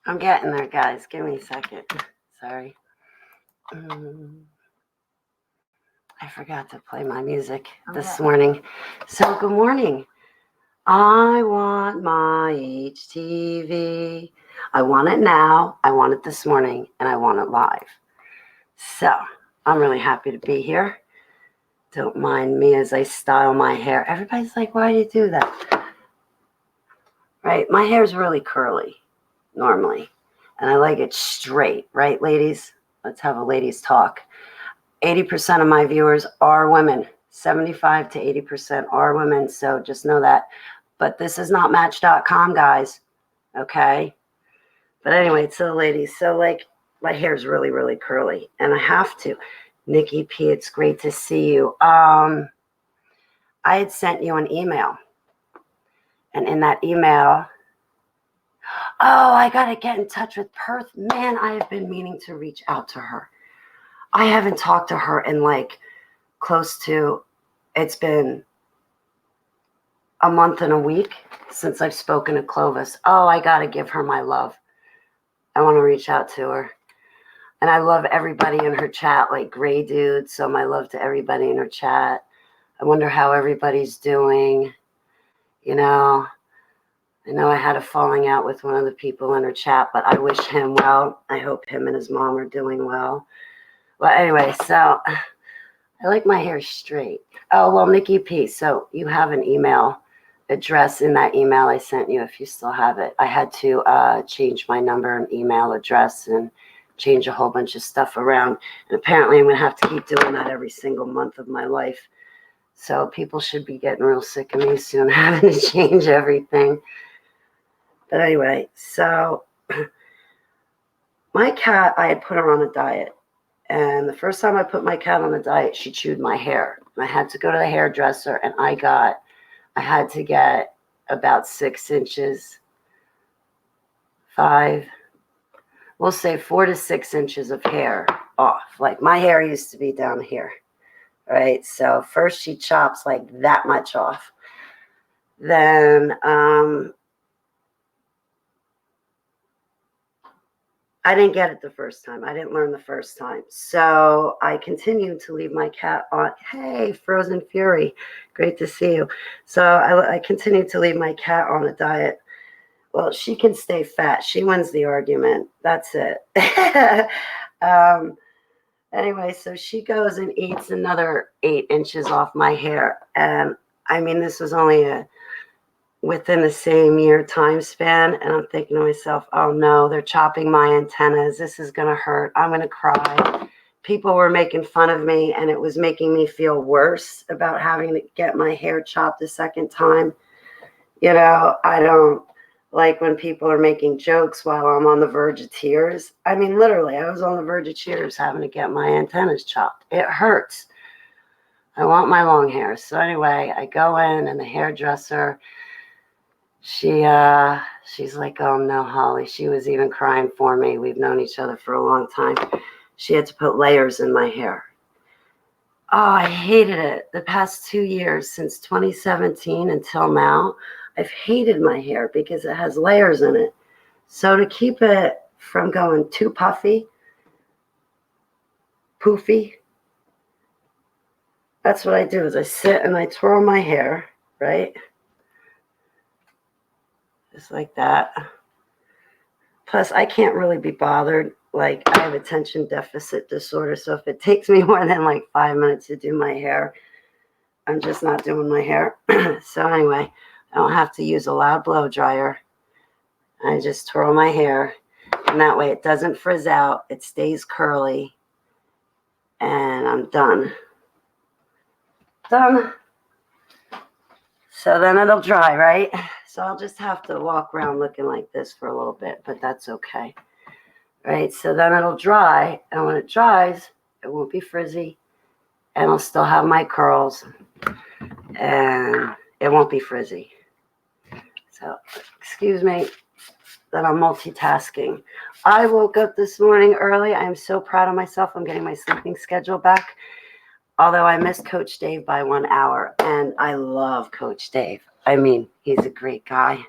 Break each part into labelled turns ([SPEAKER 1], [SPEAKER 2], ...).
[SPEAKER 1] I'm getting there, guys. Give me a second. Sorry. I forgot to play my music this morning. So, good morning. I want my HTV. I want it now. I want it this morning. And I want it live. So, I'm really happy to be here. Don't mind me as I style my hair. Everybody's like, why do you do that? Right? My hair is really curly normally. And I like it straight. Right, ladies? Let's have a ladies talk. 80% of my viewers are women. 75 to 80% are women. So just know that. But this is not Match.com, guys. Okay? But anyway, so ladies, so like my hair is really, really curly. And I have to. Nikki P, it's great to see you. I had sent you an email. And in that email, oh, I got to get in touch with Perth. Man, I have been meaning to reach out to her. I haven't talked to her in like close to, it's been a month and a week since I've spoken to Clovis. Oh, I got to give her my love. I want to reach out to her. And I love everybody in her chat, like Gray Dude. So my love to everybody in her chat. I wonder how everybody's doing. You know, I know I had a falling out with one of the people in her chat, but I wish him well. I hope him and his mom are doing well. Well, anyway, so I like my hair straight. Oh, well, Nikki P, so you have an email address in that email I sent you if you still have it. I had to change my number and email address and change a whole bunch of stuff around. And apparently I'm going to have to keep doing that every single month of my life. So people should be getting real sick of me soon having to change everything. But anyway, so my cat, I had put her on a diet. And the first time I put my cat on a diet, she chewed my hair. I had to go to the hairdresser, and I had to get about 6 inches, we'll say 4 to 6 inches of hair off. Like my hair used to be down here, right? So first she chops like that much off. Then I didn't get it the first time. I didn't learn the first time. So I continued to leave my cat on. Hey, Frozen Fury. Great to see you. So I continued to leave my cat on a diet. Well, she can stay fat. She wins the argument. That's it. Anyway, so she goes and eats another 8 inches off my hair. And I mean, this was only within the same year time span, and I'm thinking to myself, oh no, they're chopping my antennas. This is going to hurt. I'm going to cry. People were making fun of me, and it was making me feel worse about having to get my hair chopped a second time. You know, I don't like when people are making jokes while I'm on the verge of tears. I mean, literally, I was on the verge of tears having to get my antennas chopped. It hurts. I want my long hair. So anyway, I go in, and the hairdresser, she's like, oh no, Holly. She was even crying for me. We've known each other for a long time. She had to put layers in my hair. Oh, I hated it. The past 2 years, since 2017 until now, I've hated my hair because it has layers in it. So to keep it from going too puffy, poofy, that's what I do is I sit and I twirl my hair, right? Just like that. Plus, I can't really be bothered. Like, I have attention deficit disorder. So if it takes me more than like 5 minutes to do my hair, I'm just not doing my hair. So anyway, I don't have to use a loud blow dryer. I just twirl my hair. And that way it doesn't frizz out. It stays curly. And I'm done. Done. So then it'll dry, right? So I'll just have to walk around looking like this for a little bit, but that's okay. Right? So then it'll dry, and when it dries, it won't be frizzy, and I'll still have my curls, and it won't be frizzy. So, excuse me that I'm multitasking. I woke up this morning early. I'm so proud of myself. I'm getting my sleeping schedule back. Although I missed Coach Dave by 1 hour, and I love Coach Dave. I mean, he's a great guy.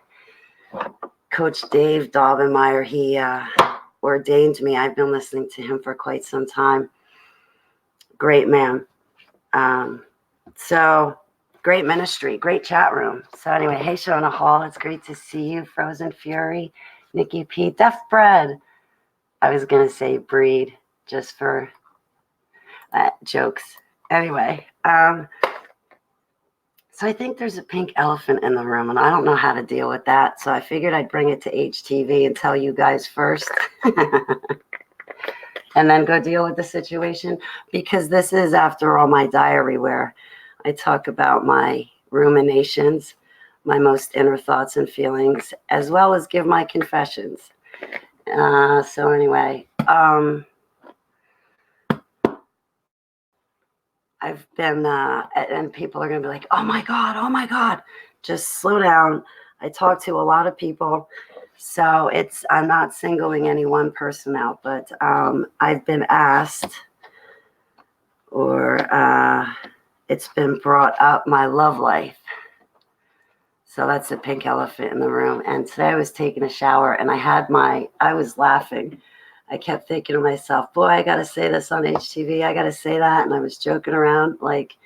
[SPEAKER 1] Coach Dave Daubenmeyer, he ordained me. I've been listening to him for quite some time. Great man. So great ministry, great chat room. So anyway, hey, Shona Hall, it's great to see you. Frozen Fury, Nikki P, Def Bread. I was going to say breed just for jokes. Anyway, so I think there's a pink elephant in the room, and I don't know how to deal with that. So I figured I'd bring it to HTV and tell you guys first, and then go deal with the situation, because this is, after all, my diary where I talk about my ruminations, my most inner thoughts and feelings, as well as give my confessions. So anyway, I've been, and people are going to be like, oh my God, just slow down. I talk to a lot of people, so I'm not singling any one person out, but I've been asked, or it's been brought up, my love life. So that's the pink elephant in the room. And today I was taking a shower and I was laughing. I kept thinking to myself, boy, I got to say this on HTV. I got to say that. And I was joking around, like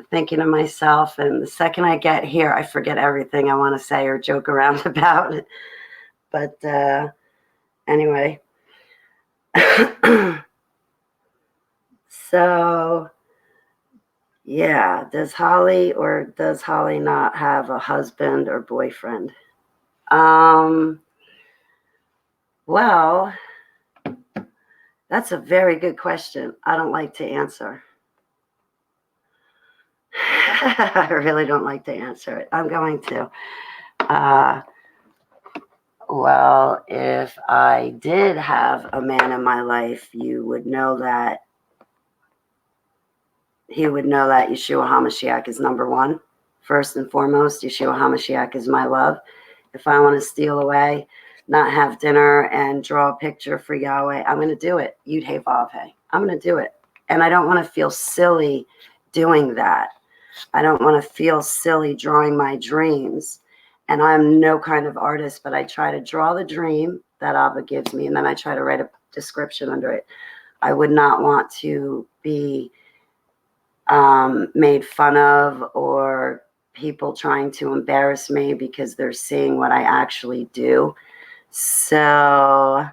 [SPEAKER 1] thinking to myself. And the second I get here, I forget everything I want to say or joke around about. But anyway. So, yeah, does Holly not have a husband or boyfriend? Well, that's a very good question. I don't like to answer. I really don't like to answer it. I'm going to. Well, if I did have a man in my life, you would know that he would know that Yeshua HaMashiach is number one. First and foremost, Yeshua HaMashiach is my love. If I want to steal away, not have dinner, and draw a picture for Yahweh, I'm going to do it. Yud Hey Vav Hey. I'm going to do it. And I don't want to feel silly doing that. I don't want to feel silly drawing my dreams. And I'm no kind of artist, but I try to draw the dream that Abba gives me, and then I try to write a description under it. I would not want to be made fun of, or people trying to embarrass me because they're seeing what I actually do. So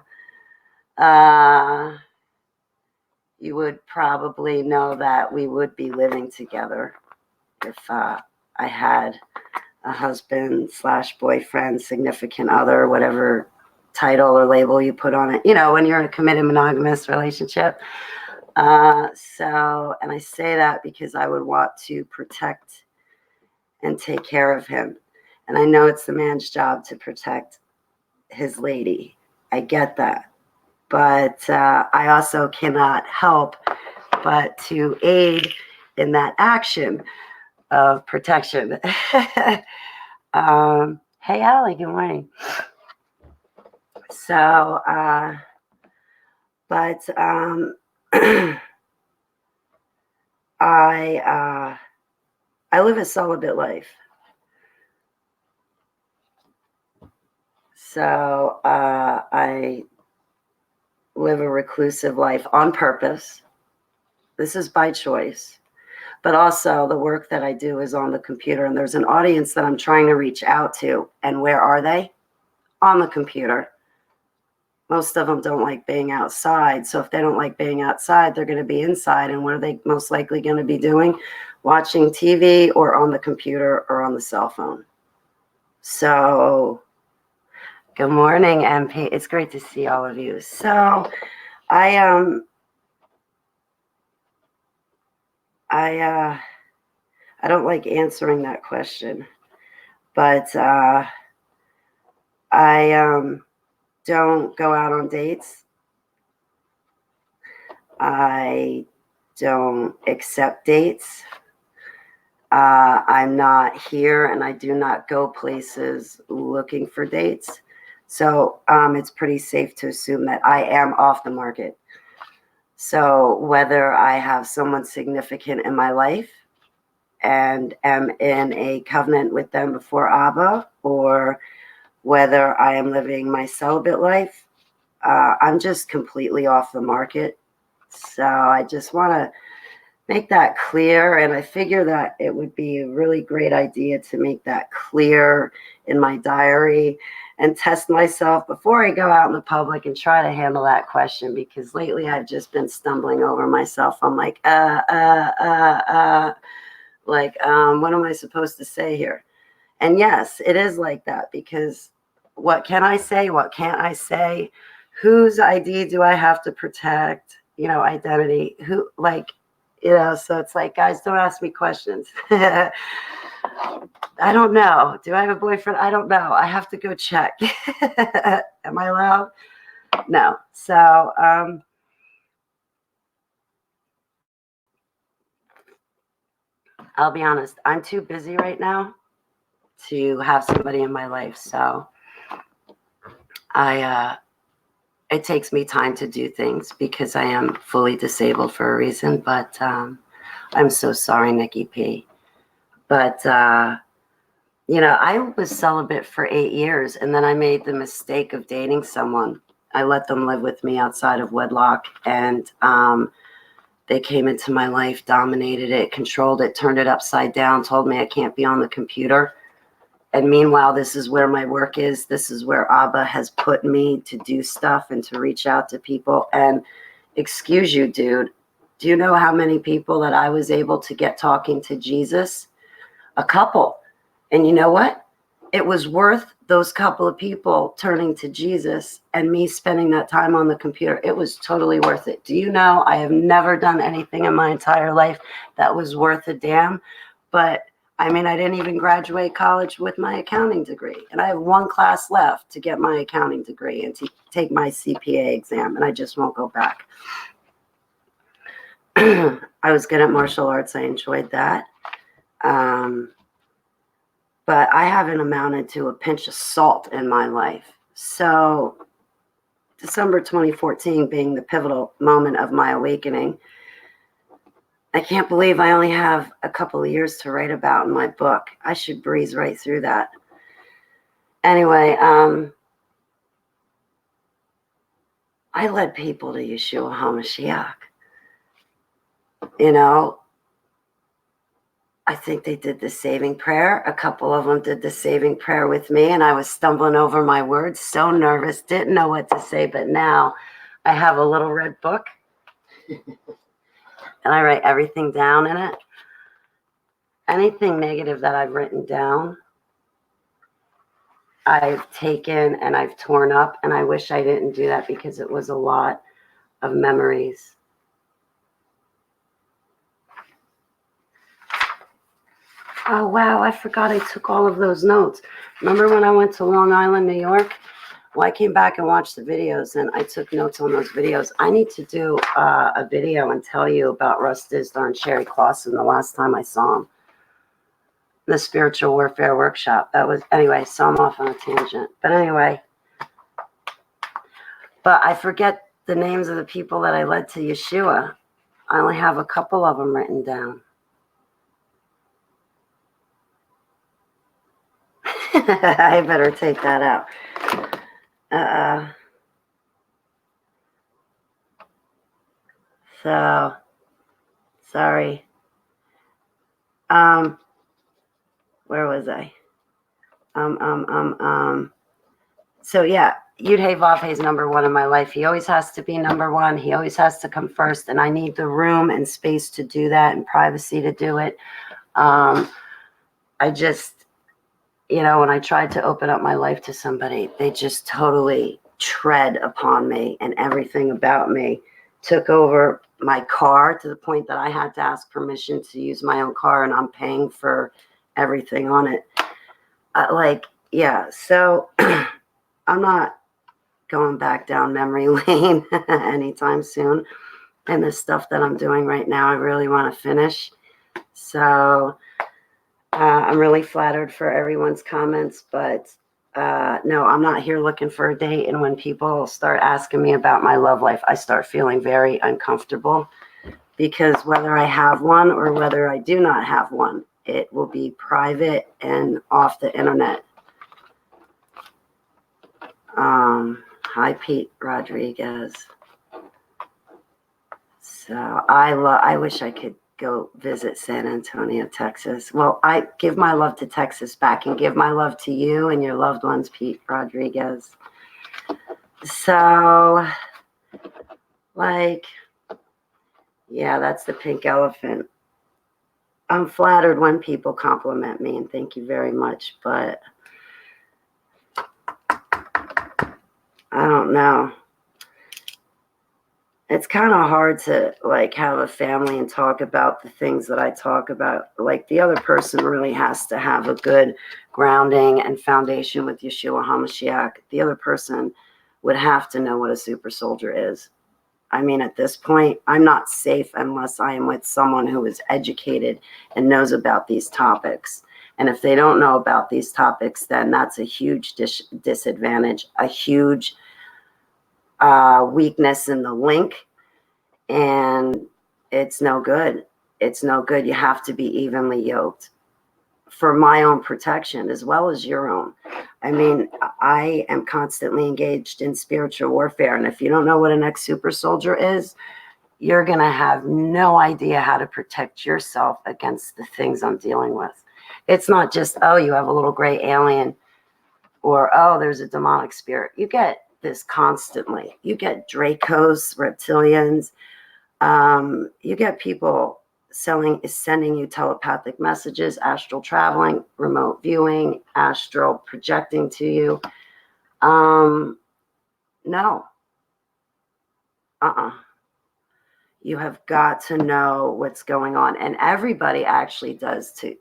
[SPEAKER 1] you would probably know that we would be living together if I had a husband / boyfriend, significant other, whatever title or label you put on it, when you're in a committed monogamous relationship. And I say that because I would want to protect and take care of him. And I know it's the man's job to protect his lady. I get that. But I also cannot help but to aid in that action of protection. Hey, Allie, good morning. So, but I live a celibate life. So I live a reclusive life on purpose. This is by choice. But also the work that I do is on the computer, and there's an audience that I'm trying to reach out to. And where are they? On the computer. Most of them don't like being outside. So if they don't like being outside, they're going to be inside. And what are they most likely going to be doing? Watching TV or on the computer or on the cell phone. So good morning, MP. It's great to see all of you. So I don't like answering that question, but I don't go out on dates. I don't accept dates. I'm not here, and I do not go places looking for dates. So it's pretty safe to assume that I am off the market. So whether I have someone significant in my life and am in a covenant with them before Abba, or whether I am living my celibate life. I'm just completely off the market. So I just want to make that clear. And I figure that it would be a really great idea to make that clear in my diary and test myself before I go out in the public and try to handle that question, because lately I've just been stumbling over myself. I'm like, what am I supposed to say here? And yes, it is like that, because what can I say? What can't I say? Whose ID do I have to protect? Identity. So it's like, guys, don't ask me questions. I don't know. Do I have a boyfriend? I don't know. I have to go check. Am I allowed? No. So, I'll be honest. I'm too busy right now to have somebody in my life. So it takes me time to do things because I am fully disabled for a reason. But I'm so sorry, Nikki P. But, I was celibate for 8 years, and then I made the mistake of dating someone. I let them live with me outside of wedlock, and they came into my life, dominated it, controlled it, turned it upside down, told me I can't be on the computer. And meanwhile, this is where my work is. This is where Abba has put me to do stuff and to reach out to people. And excuse you, dude, do you know how many people that I was able to get talking to Jesus? A couple. And you know what? It was worth those couple of people turning to Jesus and me spending that time on the computer. It was totally worth it. Do you know, I have never done anything in my entire life that was worth a damn. But I didn't even graduate college with my accounting degree. And I have one class left to get my accounting degree and to take my CPA exam. And I just won't go back. I was good at martial arts. I enjoyed that. But I haven't amounted to a pinch of salt in my life. So December 2014 being the pivotal moment of my awakening, I can't believe I only have a couple of years to write about in my book. I should breeze right through that. Anyway, I led people to Yeshua HaMashiach. I think they did the saving prayer. A couple of them did the saving prayer with me, and I was stumbling over my words, so nervous, didn't know what to say. But now I have a little red book, and I write everything down in it. Anything negative that I've written down, I've taken and I've torn up, and I wish I didn't do that because it was a lot of memories. Oh, wow, I forgot I took all of those notes. Remember when I went to Long Island, New York? Well, I came back and watched the videos, and I took notes on those videos. I need to do a video and tell you about Russ Dizdar and Sherry Clausen the last time I saw him. The Spiritual Warfare Workshop. Anyway, so I'm off on a tangent. But anyway, I forget the names of the people that I led to Yeshua. I only have a couple of them written down. I better take that out. So, sorry. Where was I? So yeah, Yud-Hey Vav-Hey is number one in my life. He always has to be number one. He always has to come first, and I need the room and space to do that and privacy to do it. I just, when I tried to open up my life to somebody, they just totally tread upon me, and everything about me took over my car to the point that I had to ask permission to use my own car, and I'm paying for everything on it. So I'm not going back down memory lane anytime soon. And the stuff that I'm doing right now, I really want to finish. So I'm really flattered for everyone's comments, but no, I'm not here looking for a date. And when people start asking me about my love life, I start feeling very uncomfortable, because whether I have one or whether I do not have one, it will be private and off the internet. Hi, Pete Rodriguez. So I wish I could go visit San Antonio, Texas. Well, I give my love to Texas back and give my love to you and your loved ones, Pete Rodriguez. So, like, yeah, that's the pink elephant. I'm flattered when people compliment me, and thank you very much, but I don't know. It's kind of hard to like have a family and talk about the things that I talk about. Like the other person really has to have a good grounding and foundation with Yeshua HaMashiach. The other person would have to know what a super soldier is. I mean, at this point, I'm not safe unless I am with someone who is educated and knows about these topics. And if they don't know about these topics, then that's a huge disadvantage, a huge weakness in the link, and it's no good. It's no good. You have to be evenly yoked for my own protection as well as your own. I mean, I am constantly engaged in spiritual warfare, and if you don't know what an ex-super soldier is, you're going to have no idea how to protect yourself against the things I'm dealing with. It's not just, oh, you have a little gray alien, or, oh, there's a demonic spirit. You get this constantly. You get Dracos, reptilians. You get people sending you telepathic messages, astral traveling, remote viewing, astral projecting to you. No. You have got to know what's going on. And everybody actually does to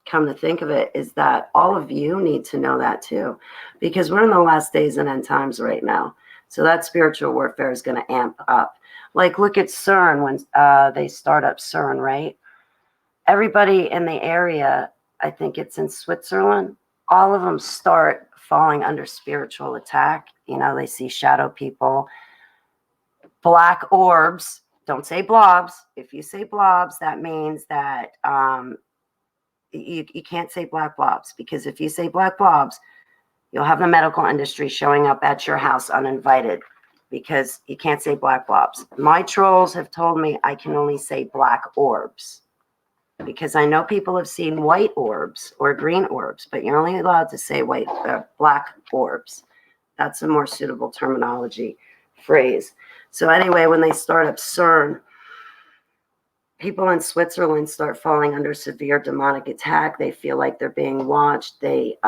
[SPEAKER 1] come to think of it, is that all of you need to know that too, because we're in the last days and end times right now. So that spiritual warfare is going to amp up. Like, look at CERN when they start up CERN, right? Everybody in the area, I think it's in Switzerland, all of them start falling under spiritual attack. You know, they see shadow people, black orbs. Don't say blobs. If you say blobs, that means that you can't say black blobs, because if you say black blobs, you'll have the medical industry showing up at your house uninvited, because you can't say black blobs. My trolls have told me I can only say black orbs, because I know people have seen white orbs or green orbs, but you're only allowed to say black orbs. That's a more suitable terminology phrase. So anyway, when they start up CERN, people in Switzerland start falling under severe demonic attack. They feel like they're being watched. They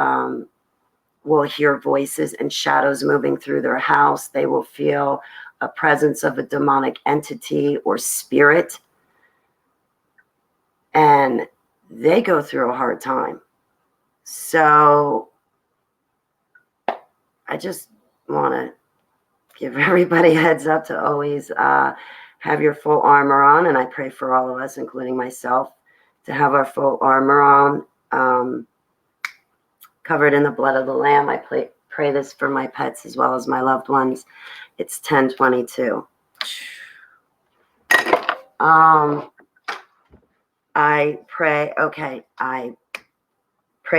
[SPEAKER 1] will hear voices and shadows moving through their house. They will feel a presence of a demonic entity or spirit. And they go through a hard time. So I just want to give everybody a heads up to always have your full armor on. And I pray for all of us, including myself, to have our full armor on, covered in the blood of the Lamb. I pray this for my pets as well as my loved ones. It's 10:22. I pray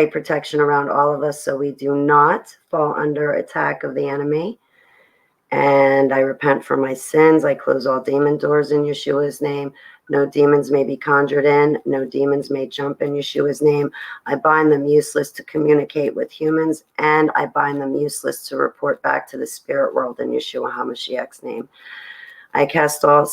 [SPEAKER 1] protection around all of us so we do not fall under attack of the enemy. And I repent for my sins. I close all demon doors in Yeshua's name. No demons may be conjured in. No demons may jump in Yeshua's name. I bind them useless to communicate with humans, and I bind them useless to report back to the spirit world in Yeshua HaMashiach's name. I cast all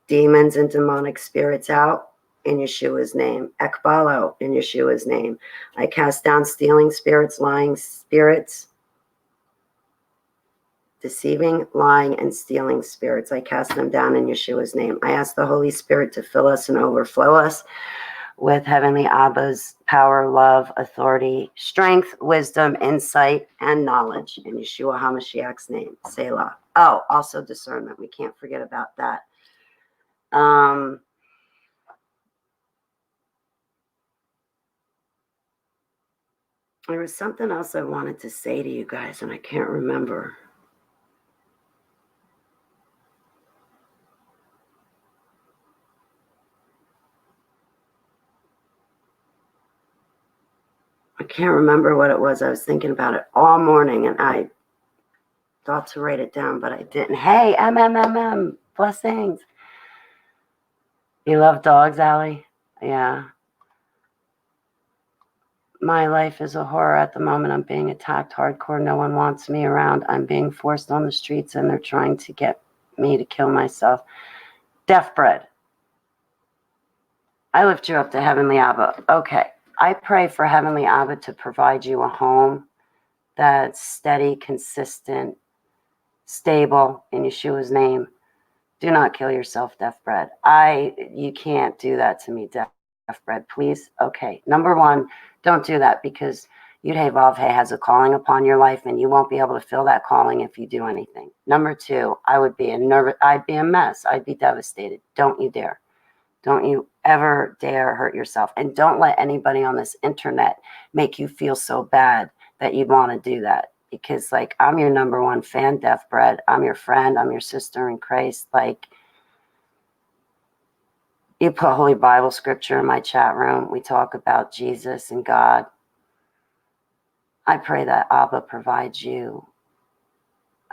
[SPEAKER 1] demons and demonic spirits out in Yeshua's name. Ekbalo in Yeshua's name. I cast down stealing spirits, lying spirits, deceiving, lying, and stealing spirits. I cast them down in Yeshua's name. I ask the Holy Spirit to fill us and overflow us with Heavenly Abba's power, love, authority, strength, wisdom, insight, and knowledge in Yeshua HaMashiach's name. Selah. Oh, also discernment. We can't forget about that. There was something else I wanted to say to you guys, and I can't remember. I can't remember what it was. I was thinking about it all morning, and I thought to write it down, but I didn't. Hey, MMMM, blessings. You love dogs, Allie? Yeah. My life is a horror at the moment. I'm being attacked hardcore. No one wants me around. I'm being forced on the streets, and they're trying to get me to kill myself. Deaf bread. I lift you up to Heavenly Abba. Okay. I pray for Heavenly Abba to provide you a home that's steady, consistent, stable in Yeshua's name. Do not kill yourself, Deaf Bread. You can't do that to me, Deaf Bread, please. Okay. Number one, don't do that, because Yud-Hey Vav-Hey has a calling upon your life, and you won't be able to fill that calling if you do anything. Number two, I'd be a mess. I'd be devastated. Don't you dare. Don't you ever dare hurt yourself. And don't let anybody on this internet make you feel so bad that you want to do that. Because, like, I'm your number one fan, Deaf Bread. I'm your friend. I'm your sister in Christ. Like, you put Holy Bible scripture in my chat room. We talk about Jesus and God. I pray that Abba provides you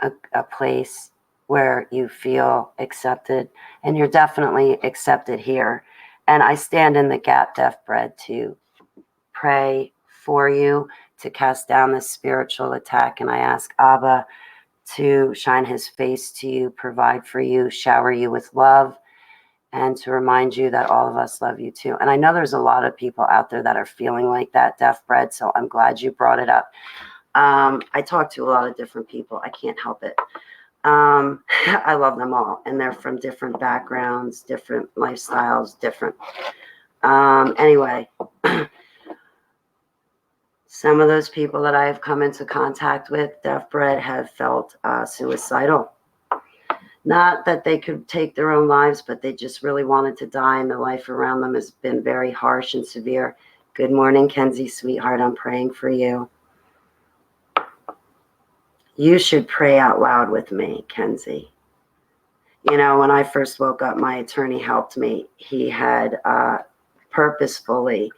[SPEAKER 1] a place where you feel accepted. And you're definitely accepted here. And I stand in the gap, Deaf Bread, to pray for you, to cast down this spiritual attack. And I ask Abba to shine his face to you, provide for you, shower you with love, and to remind you that all of us love you too. And I know there's a lot of people out there that are feeling like that, Deaf Bread, so I'm glad you brought it up. I talk to a lot of different people. I can't help it. I love them all, and they're from different backgrounds, different lifestyles, different. Anyway, some of those people that I have come into contact with, Deaf Bread, have felt suicidal. Not that they could take their own lives, but they just really wanted to die, and the life around them has been very harsh and severe. Good morning, Kenzie, sweetheart. I'm praying for you. You should pray out loud with me, Kenzie. You know, when I first woke up, my attorney helped me. He had purposefully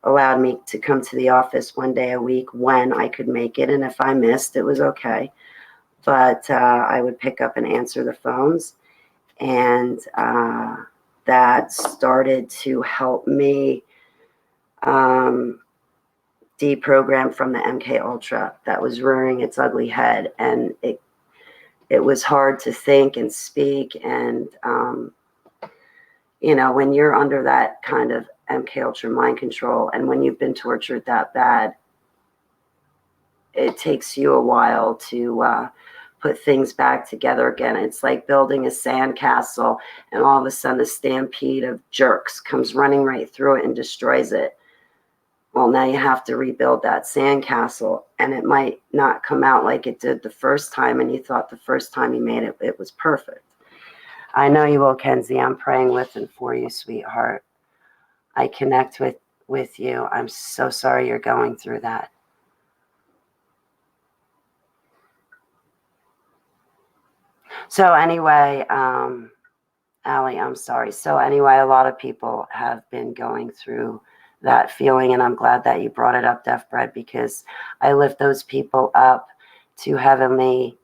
[SPEAKER 1] allowed me to come to the office one day a week when I could make it. And if I missed, it was okay. But I would pick up and answer the phones. And that started to help me deprogram from the MK Ultra that was rearing its ugly head. And it was hard to think and speak. And, you know, when you're under that kind of MK Ultra mind control, and when you've been tortured that bad, it takes you a while to put things back together again. It's like building a sandcastle, and all of a sudden a stampede of jerks comes running right through it and destroys it. Well, now you have to rebuild that sandcastle, and it might not come out like it did the first time, and you thought the first time you made it, it was perfect. I know you will, Kenzie. I'm praying with and for you, sweetheart. I connect with you. I'm so sorry you're going through that. So anyway, Allie, I'm sorry. So anyway, a lot of people have been going through that feeling, and I'm glad that you brought it up, Deaf Bread, because I lift those people up to Heavenly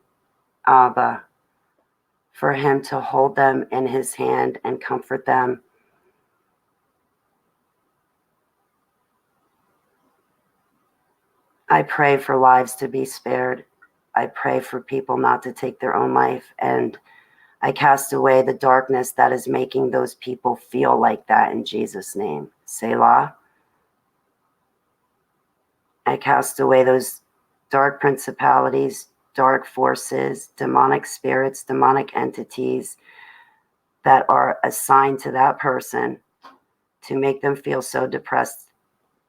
[SPEAKER 1] Abba for him to hold them in his hand and comfort them. I pray for lives to be spared. I pray for people not to take their own life, and I cast away the darkness that is making those people feel like that in Jesus' name. Selah. I cast away those dark principalities, dark forces, demonic spirits, demonic entities that are assigned to that person to make them feel so depressed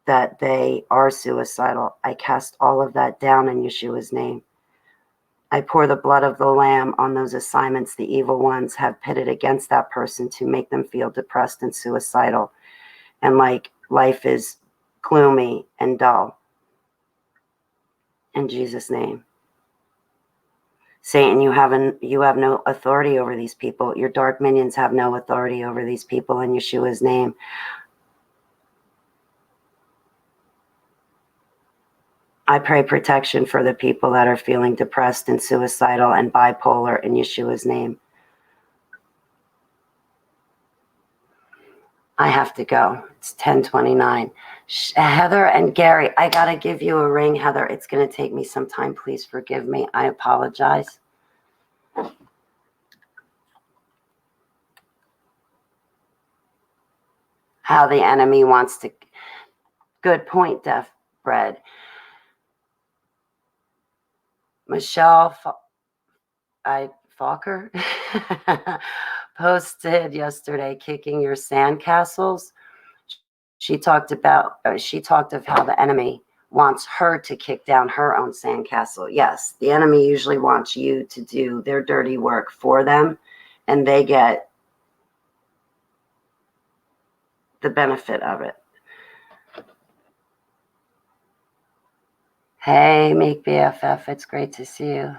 [SPEAKER 1] that they are suicidal. I cast all of that down in Yeshua's name. I pour the blood of the Lamb on those assignments the evil ones have pitted against that person to make them feel depressed and suicidal, and like life is gloomy and dull. In Jesus' name. Satan, you have no authority over these people. Your dark minions have no authority over these people in Yeshua's name. I pray protection for the people that are feeling depressed and suicidal and bipolar in Yeshua's name. I have to go. It's 10:29. Heather and Gary, I got to give you a ring, Heather. It's going to take me some time. Please forgive me. I apologize. How the enemy wants to. Good point, Deaf Bread. Michelle Falker posted yesterday kicking your sandcastles. She talked of how the enemy wants her to kick down her own sandcastle. Yes, the enemy usually wants you to do their dirty work for them, and they get the benefit of it. Hey, Make BFF, it's great to see you.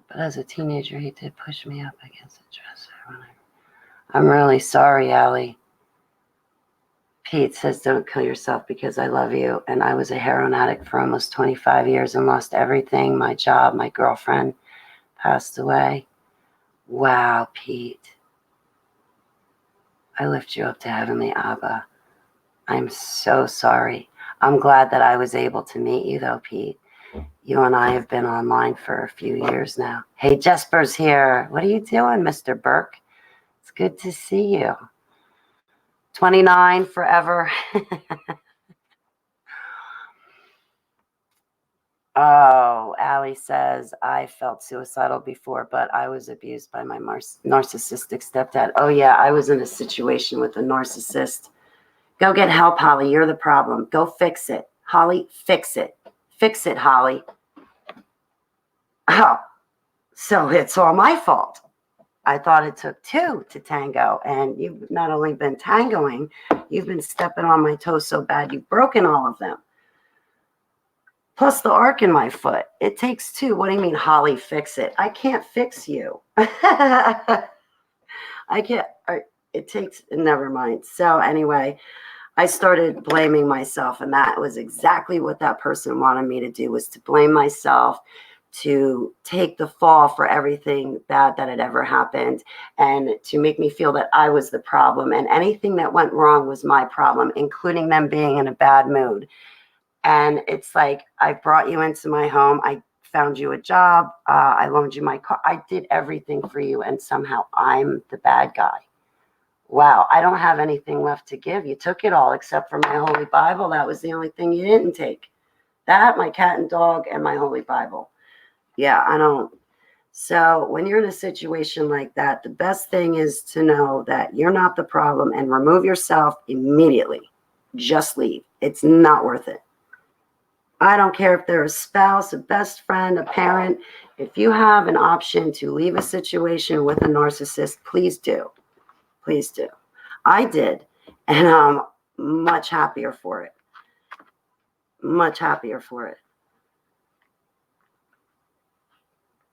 [SPEAKER 1] But as a teenager, he did push me up against the dresser. I'm really sorry, Allie. Pete says, don't kill yourself because I love you. And I was a heroin addict for almost 25 years and lost everything. My job, my girlfriend passed away. Wow, Pete. I lift you up to Heavenly Abba. I'm so sorry. I'm glad that I was able to meet you, though, Pete. You and I have been online for a few years now. Hey, Jesper's here. What are you doing, Mr. Burke? It's good to see you. 29 forever. Oh, Allie says, I felt suicidal before, but I was abused by my narcissistic stepdad. Oh, yeah, I was in a situation with a narcissist. Go get help, Holly. You're the problem. Go fix it. Holly, fix it. Fix it, Holly. Oh, so it's all my fault. I thought it took two to tango, and you've not only been tangoing, you've been stepping on my toes so bad you've broken all of them. Plus the arc in my foot. It takes two. What do you mean, Holly, fix it? I can't fix you. I can't. It takes, never mind. So anyway, I started blaming myself, and that was exactly what that person wanted me to do, was to blame myself, to take the fall for everything bad that had ever happened, and to make me feel that I was the problem, and anything that went wrong was my problem, including them being in a bad mood. And it's like, I brought you into my home. I found you a job. I loaned you my car. I did everything for you, and somehow I'm the bad guy. Wow, I don't have anything left to give. You took it all except for my Holy Bible. That was the only thing you didn't take. That, my cat and dog, and my Holy Bible. Yeah, I don't. So when you're in a situation like that, the best thing is to know that you're not the problem and remove yourself immediately. Just leave. It's not worth it. I don't care if they're a spouse, a best friend, a parent. If you have an option to leave a situation with a narcissist, please do. Please do. I did, and I'm much happier for it. Much happier for it.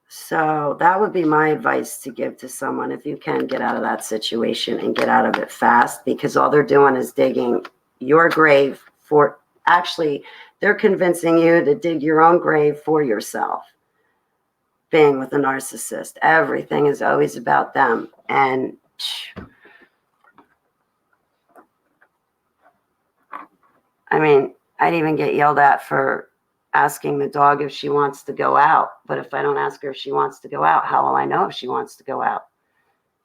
[SPEAKER 1] So that would be my advice to give to someone. If you can, get out of that situation and get out of it fast, because all they're doing is digging your grave for, actually, they're convincing you to dig your own grave for yourself. Being with a narcissist, everything is always about them. And I mean, I'd even get yelled at for asking the dog if she wants to go out. But if I don't ask her if she wants to go out, how will I know if she wants to go out?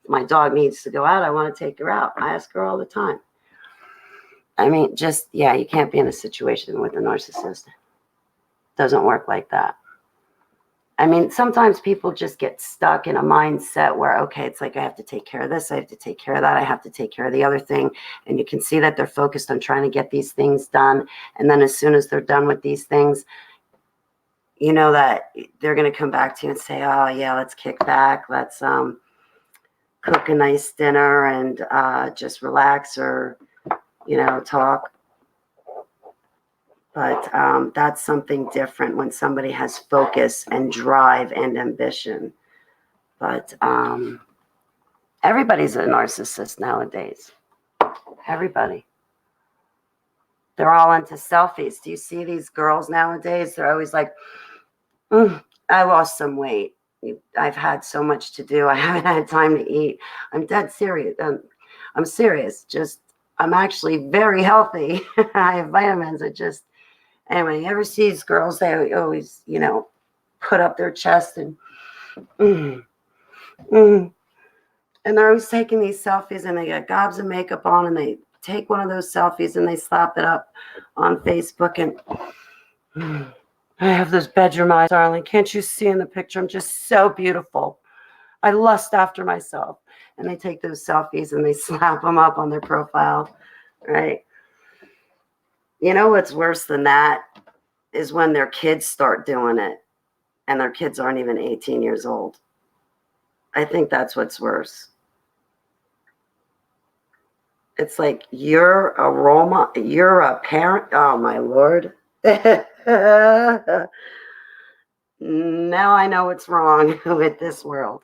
[SPEAKER 1] If my dog needs to go out, I want to take her out. I ask her all the time. I mean, just, yeah, you can't be in a situation with a narcissist. Doesn't work like that. I mean, sometimes people just get stuck in a mindset where, okay, it's like, I have to take care of this, I have to take care of that, I have to take care of the other thing. And you can see that they're focused on trying to get these things done. And then as soon as they're done with these things, you know that they're going to come back to you and say, oh, yeah, let's kick back. Let's cook a nice dinner and just relax, or, you know, talk. But that's something different when somebody has focus and drive and ambition. But everybody's a narcissist nowadays. Everybody. They're all into selfies. Do you see these girls nowadays? They're always like, I lost some weight. I've had so much to do. I haven't had time to eat. I'm dead serious. I'm serious. Just, I'm actually very healthy. I have vitamins. Anyway, you ever see these girls? They always, put up their chest and, mm, mm, and they're always taking these selfies and they got gobs of makeup on and they take one of those selfies and they slap it up on Facebook and I have this bedroom eyes, darling. Can't you see in the picture? I'm just so beautiful. I lust after myself. And they take those selfies and they slap them up on their profile, right? You know what's worse than that is when their kids start doing it and their kids aren't even 18 years old. I think that's what's worse. It's like you're a role model, you're a parent. Oh, my Lord. Now I know what's wrong with this world.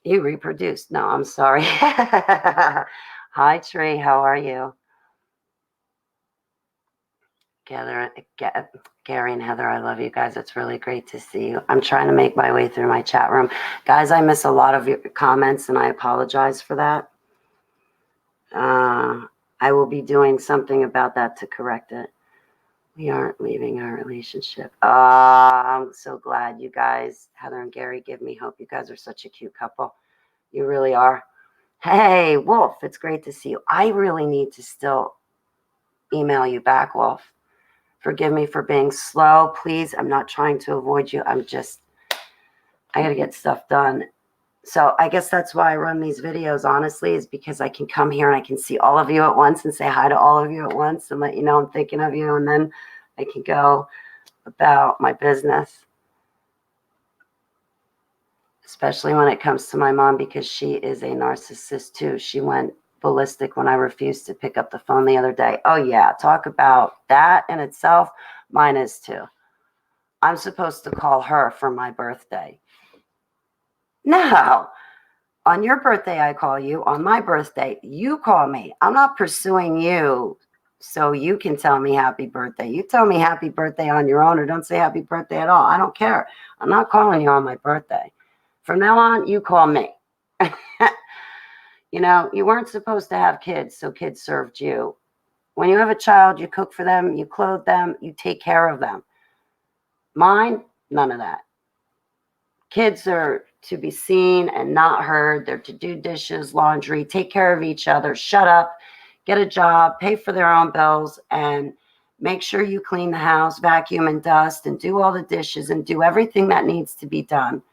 [SPEAKER 1] You reproduced. No, I'm sorry. Hi, Tree. How are you? Gary and Heather, I love you guys. It's really great to see you. I'm trying to make my way through my chat room. Guys, I miss a lot of your comments, and I apologize for that. I will be doing something about that to correct it. We aren't leaving our relationship. I'm so glad you guys, Heather and Gary, give me hope. You guys are such a cute couple. You really are. Hey, Wolf, it's great to see you. I really need to still email you back, Wolf. Forgive me for being slow. Please, I'm not trying to avoid you. I got to get stuff done. So I guess that's why I run these videos, honestly, is because I can come here and I can see all of you at once and say hi to all of you at once and let you know I'm thinking of you. And then I can go about my business, especially when it comes to my mom, because she is a narcissist too. She went ballistic when I refused to pick up the phone the other day. Oh yeah, talk about that in itself. Mine is too. I'm supposed to call her for my birthday. No. On your birthday, I call you. On my birthday, you call me. I'm not pursuing you so you can tell me happy birthday. You tell me happy birthday on your own or don't say happy birthday at all. I don't care. I'm not calling you on my birthday. From now on, you call me. You weren't supposed to have kids, so kids served you. When you have a child, you cook for them, you clothe them, you take care of them. Mine, none of that. Kids are to be seen and not heard. They're to do dishes, laundry, take care of each other, shut up, get a job, pay for their own bills, and make sure you clean the house, vacuum and dust, and do all the dishes and do everything that needs to be done.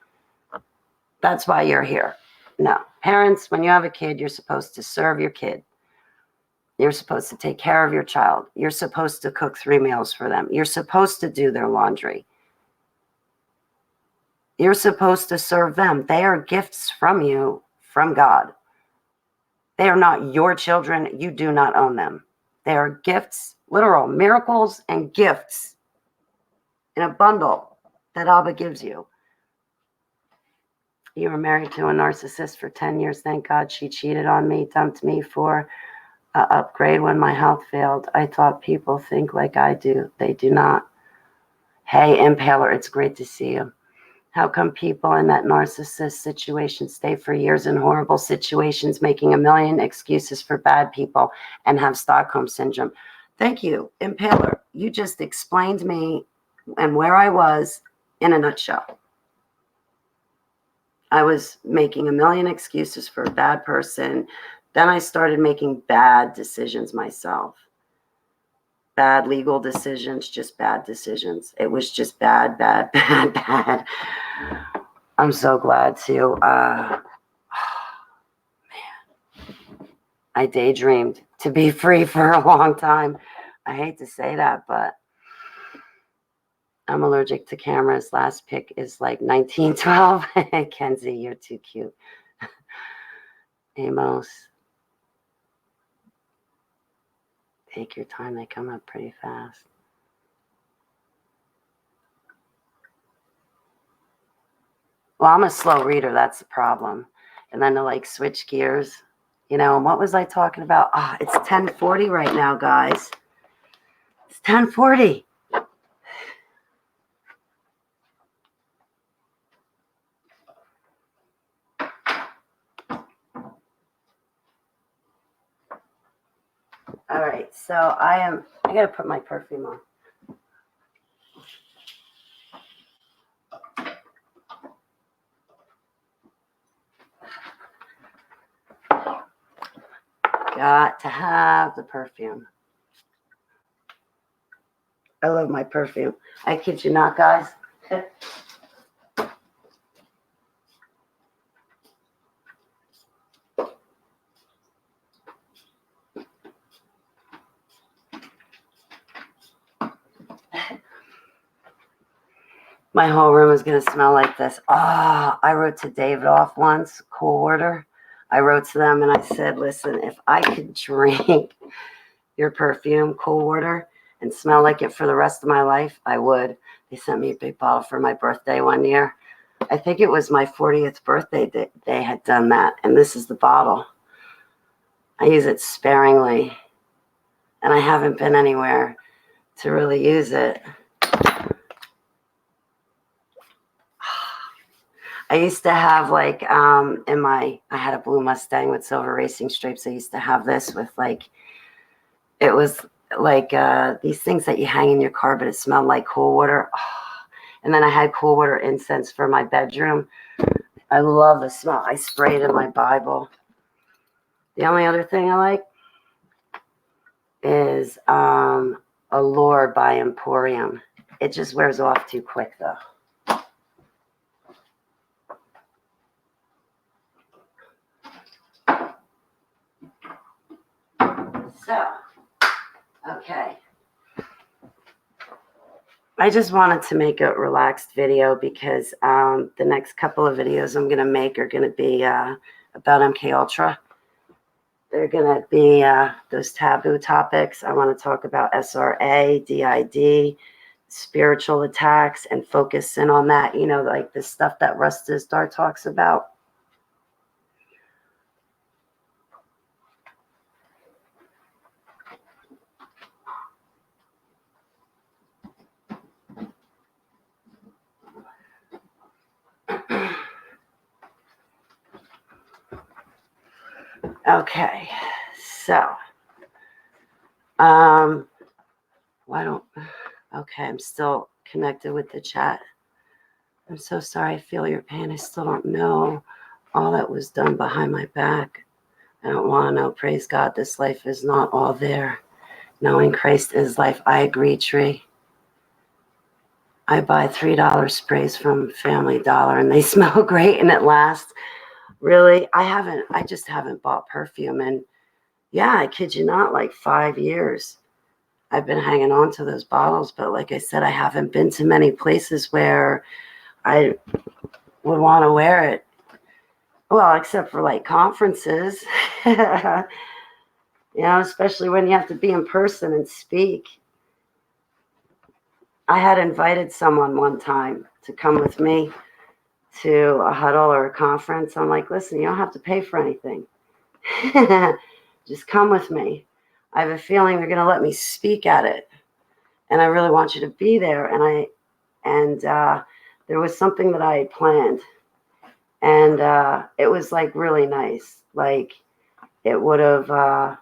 [SPEAKER 1] That's why you're here. No. Parents, when you have a kid, you're supposed to serve your kid. You're supposed to take care of your child. You're supposed to cook 3 meals for them. You're supposed to do their laundry. You're supposed to serve them. They are gifts from you, from God. They are not your children. You do not own them. They are gifts, literal miracles and gifts in a bundle that Abba gives you. You were married to a narcissist for 10 years. Thank God she cheated on me, dumped me for an upgrade when my health failed. I thought people think like I do. They do not. Hey, Impaler, it's great to see you. How come people in that narcissist situation stay for years in horrible situations, making a million excuses for bad people and have Stockholm syndrome? Thank you, Impaler. You just explained me and where I was in a nutshell. I was making a million excuses for a bad person. Then I started making bad decisions myself. Bad legal decisions, just bad decisions. It was just bad, bad, bad, bad. I'm so glad to, man, I daydreamed to be free for a long time. I hate to say that, but I'm allergic to cameras. Last pick is like 1912. Kenzie, you're too cute. Amos, take your time. They come up pretty fast. Well, I'm a slow reader. That's the problem. And then to like switch gears. You know, and what was I talking about? Oh, it's 10:40 right now, guys. It's 10:40. All right, so I got to put my perfume on. Got to have the perfume. I love my perfume. I kid you not, guys. My whole room is going to smell like this. Oh, I wrote to David off once, Cool Water. I wrote to them and I said, listen, if I could drink your perfume, Cool Water, and smell like it for the rest of my life, I would. They sent me a big bottle for my birthday one year. I think it was my 40th birthday that they had done that. And this is the bottle. I use it sparingly. And I haven't been anywhere to really use it. I used to have like I had a blue Mustang with silver racing stripes. I used to have this with like, it was like these things that you hang in your car, but it smelled like Cool Water. Oh. And then I had Cool Water incense for my bedroom. I love the smell. I sprayed in my Bible. The only other thing I like is Allure by Emporium. It just wears off too quick though. So, okay. I just wanted to make a relaxed video because the next couple of videos I'm going to make are going to be about MK Ultra. They're going to be those taboo topics. I want to talk about SRA, DID, spiritual attacks, and focus in on that, you know, like the stuff that Russ Dizdar talks about. Okay, so, okay, I'm still connected with the chat. I'm so sorry, I feel your pain. I still don't know all that was done behind my back. I don't want to know. Praise God, this life is not all there. Knowing Christ is life. I agree, Tree. I buy $3 sprays from Family Dollar and they smell great and it lasts. Really, I just haven't bought perfume. And yeah, I kid you not, like 5 years. I've been hanging on to those bottles. But like I said, I haven't been to many places where I would want to wear it. Well, except for like conferences. You know, especially when you have to be in person and speak. I had invited someone one time to come with me to a huddle or a conference. I'm like, listen, you don't have to pay for anything. Just come with me. I have a feeling they're going to let me speak at it. And I really want you to be there. And there was something that I had planned. And it was like really nice. Like it would have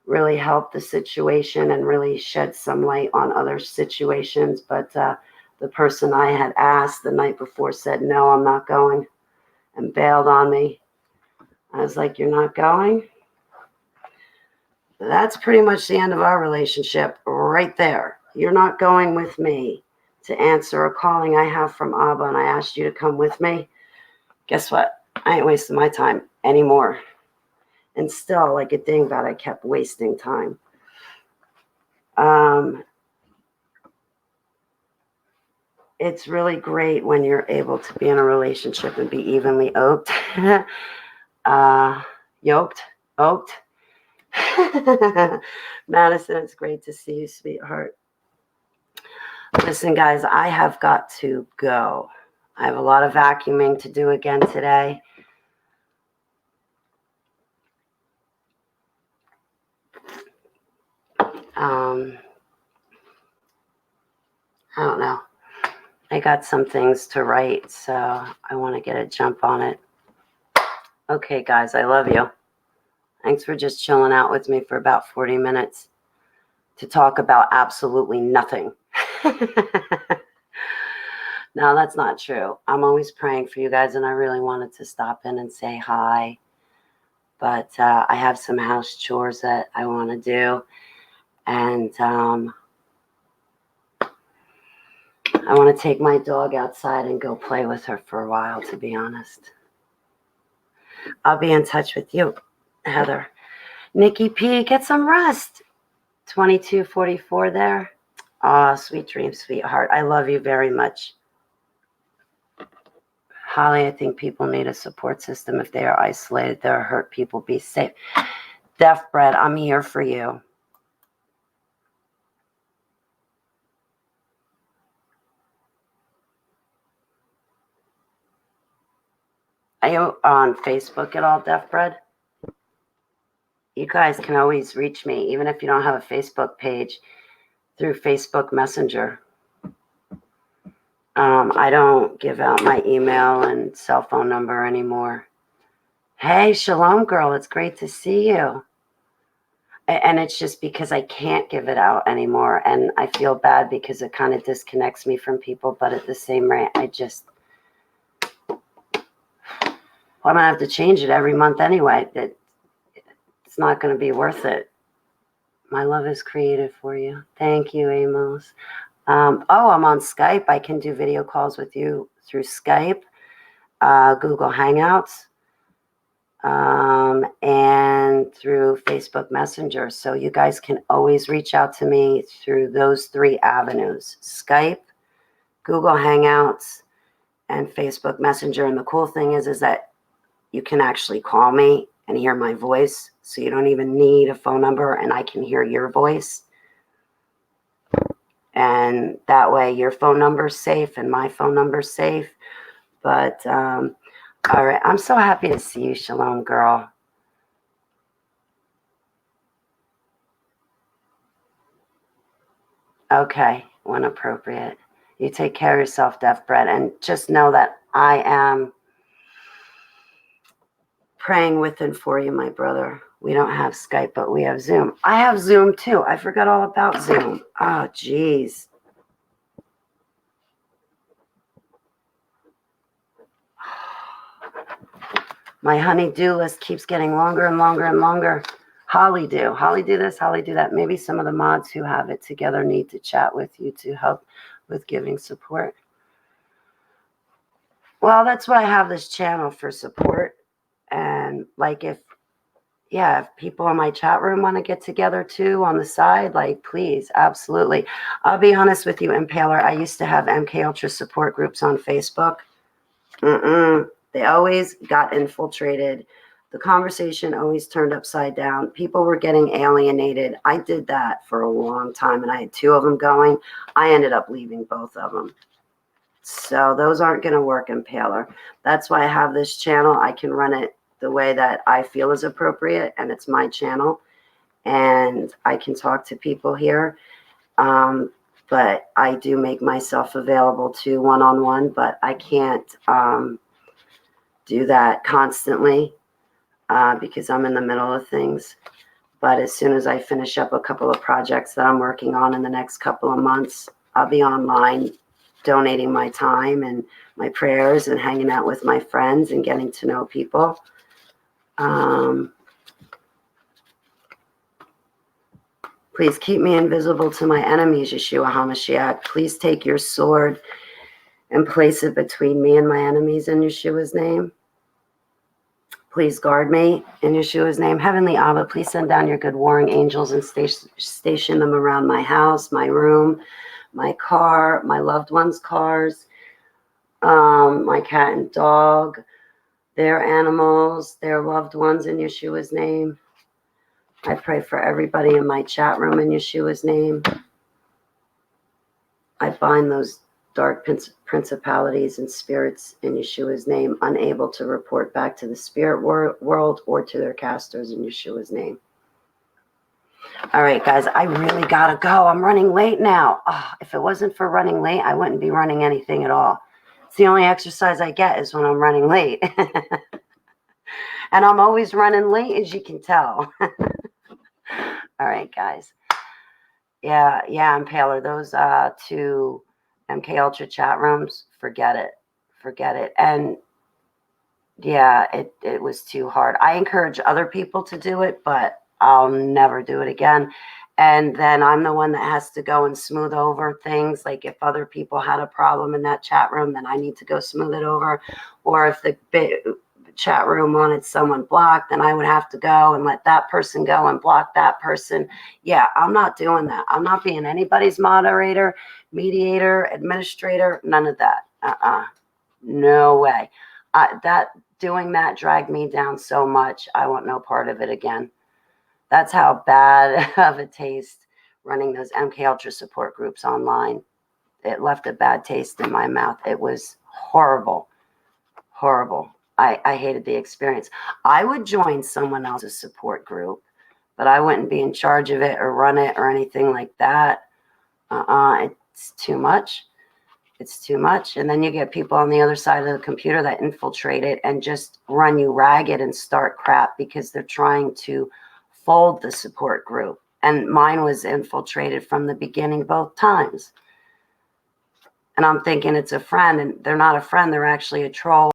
[SPEAKER 1] really helped the situation and really shed some light on other situations. But the person I had asked the night before said, no, I'm not going, and bailed on me. I was like, you're not going? That's pretty much the end of our relationship right there. You're not going with me to answer a calling I have from Abba, and I asked you to come with me. Guess what? I ain't wasting my time anymore. And still, like a dingbat, I kept wasting time. It's really great when you're able to be in a relationship and be evenly yoked. Oaked. Madison, it's great to see you, sweetheart. Listen, guys, I have got to go. I have a lot of vacuuming to do again today. I don't know. I got some things to write, so I want to get a jump on it. Okay, guys, I love you. Thanks for just chilling out with me for about 40 minutes to talk about absolutely nothing. No, that's not true. I'm always praying for you guys, and I really wanted to stop in and say hi. But I have some house chores that I want to do, and I want to take my dog outside and go play with her for a while, to be honest. I'll be in touch with you, Heather. Nikki P, get some rest. 2244 there. Oh, sweet dreams, sweetheart. I love you very much. Holly, I think people need a support system if they are isolated. There are hurt people. Be safe. Deaf Bread, I'm here for you. Are you on Facebook at all, Deaf Bread? You guys can always reach me, even if you don't have a Facebook page, through Facebook Messenger. I don't give out my email and cell phone number anymore. Hey, Shalom girl, it's great to see you. And it's just because I can't give it out anymore. And I feel bad because it kind of disconnects me from people. But at the same rate, I'm going to have to change it every month anyway. It's not going to be worth it. My love is created for you. Thank you, Amos. I'm on Skype. I can do video calls with you through Skype, Google Hangouts, and through Facebook Messenger. So you guys can always reach out to me through those 3 avenues: Skype, Google Hangouts, and Facebook Messenger. And the cool thing is that you can actually call me and hear my voice. So you don't even need a phone number, and I can hear your voice. And that way your phone number's safe and my phone number's safe. But, all right. I'm so happy to see you, Shalom girl. Okay. When appropriate. You take care of yourself, Deaf Bread. And just know that I am praying with and for you, my brother. We don't have Skype, but we have Zoom. I have Zoom too. I forgot all about Zoom. Oh, geez. My honey-do list keeps getting longer and longer and longer. Holly do this, Holly do that. Maybe some of the mods who have it together need to chat with you to help with giving support. Well, that's why I have this channel, for support. And like if people in my chat room want to get together too on the side, like please, absolutely. I'll be honest with you, Impaler, I used to have MK Ultra support groups on Facebook. They always got infiltrated. The conversation always turned upside down. People were getting alienated. I did that for a long time, and I had 2 of them going. I ended up leaving both of them. So those aren't going to work, Impaler. That's why I have this channel. I can run it the way that I feel is appropriate, and it's my channel. And I can talk to people here. But I do make myself available to one-on-one, but I can't do that constantly because I'm in the middle of things. But as soon as I finish up a couple of projects that I'm working on in the next couple of months, I'll be online donating my time and my prayers and hanging out with my friends and getting to know people. Please keep me invisible to my enemies, Yeshua HaMashiach. Please take your sword and place it between me and my enemies in Yeshua's name. Please guard me in Yeshua's name. Heavenly Abba, please send down your good warring angels and station them around my house, my room, my car, my loved ones' cars, my cat and dog, their animals, their loved ones in Yeshua's name. I pray for everybody in my chat room in Yeshua's name. I bind those dark principalities and spirits in Yeshua's name, unable to report back to the spirit world or to their casters in Yeshua's name. All right, guys, I really got to go. I'm running late now. Oh, if it wasn't for running late, I wouldn't be running anything at all. It's the only exercise I get is when I'm running late. And I'm always running late, as you can tell. All right, guys. Yeah, Impaler, those 2 MK Ultra chat rooms, forget it. And yeah, it was too hard. I encourage other people to do it, but I'll never do it again. And then I'm the one that has to go and smooth over things. Like if other people had a problem in that chat room, then I need to go smooth it over. Or if the chat room wanted someone blocked, then I would have to go and let that person go and block that person. Yeah, I'm not doing that. I'm not being anybody's moderator, mediator, administrator, none of that. No way. Doing that dragged me down so much. I want no part of it again. That's how bad of a taste running those MK Ultra support groups online. It left a bad taste in my mouth. It was horrible. Horrible. I hated the experience. I would join someone else's support group, but I wouldn't be in charge of it or run it or anything like that. It's too much. It's too much. And then you get people on the other side of the computer that infiltrate it and just run you ragged and start crap because they're trying to fold the support group. And mine was infiltrated from the beginning both times. And I'm thinking it's a friend, and they're not a friend. They're actually a troll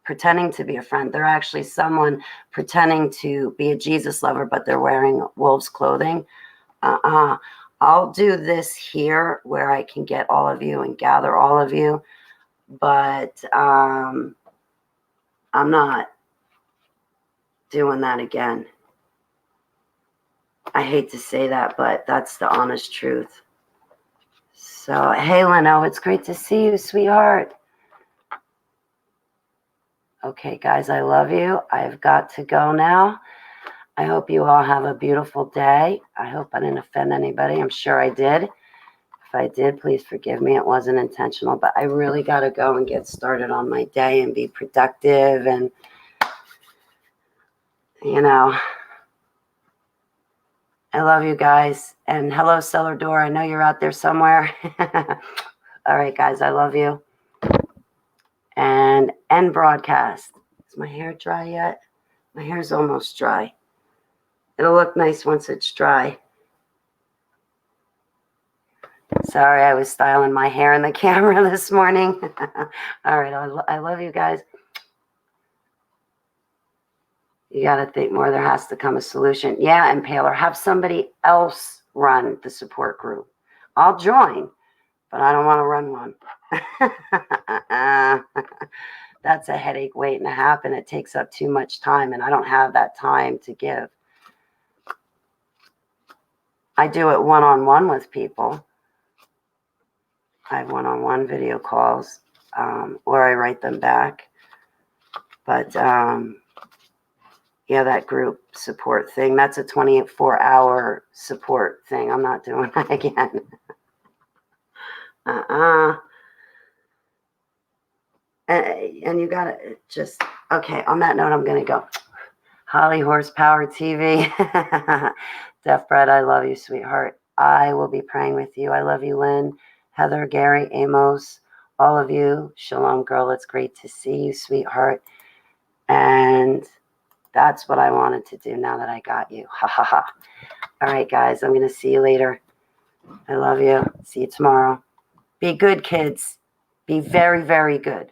[SPEAKER 1] pretending to be a friend. They're actually someone pretending to be a Jesus lover, but they're wearing wolves clothing. I'll do this here where I can get all of you and gather all of you, but I'm not doing that again. I hate to say that, but that's the honest truth. So, hey, Leno, it's great to see you, sweetheart. Okay, guys, I love you. I've got to go now. I hope you all have a beautiful day. I hope I didn't offend anybody. I'm sure I did. If I did, please forgive me. It wasn't intentional, but I really got to go and get started on my day and be productive. And, I love you guys. And hello, Cellar Door. I know you're out there somewhere. All right, guys, I love you. And end broadcast. Is my hair dry yet? My hair's almost dry. It'll look nice once it's dry. Sorry, I was styling my hair in the camera this morning. All right, I love you guys. You got to think more. There has to come a solution. Yeah, Impaler, have somebody else run the support group. I'll join, but I don't want to run one. That's a headache waiting to happen. It takes up too much time, and I don't have that time to give. I do it one-on-one with people. I have one-on-one video calls, or I write them back. But, yeah, that group support thing, that's a 24-hour support thing. I'm not doing that again. And you got to just, okay, on that note, I'm going to go. Holly Horsepower TV. Deaf Bread, I love you, sweetheart. I will be praying with you. I love you, Lynn, Heather, Gary, Amos, all of you. Shalom, girl. It's great to see you, sweetheart. And that's what I wanted to do now that I got you. Ha, ha, ha. All right, guys. I'm going to see you later. I love you. See you tomorrow. Be good, kids. Be very, very good.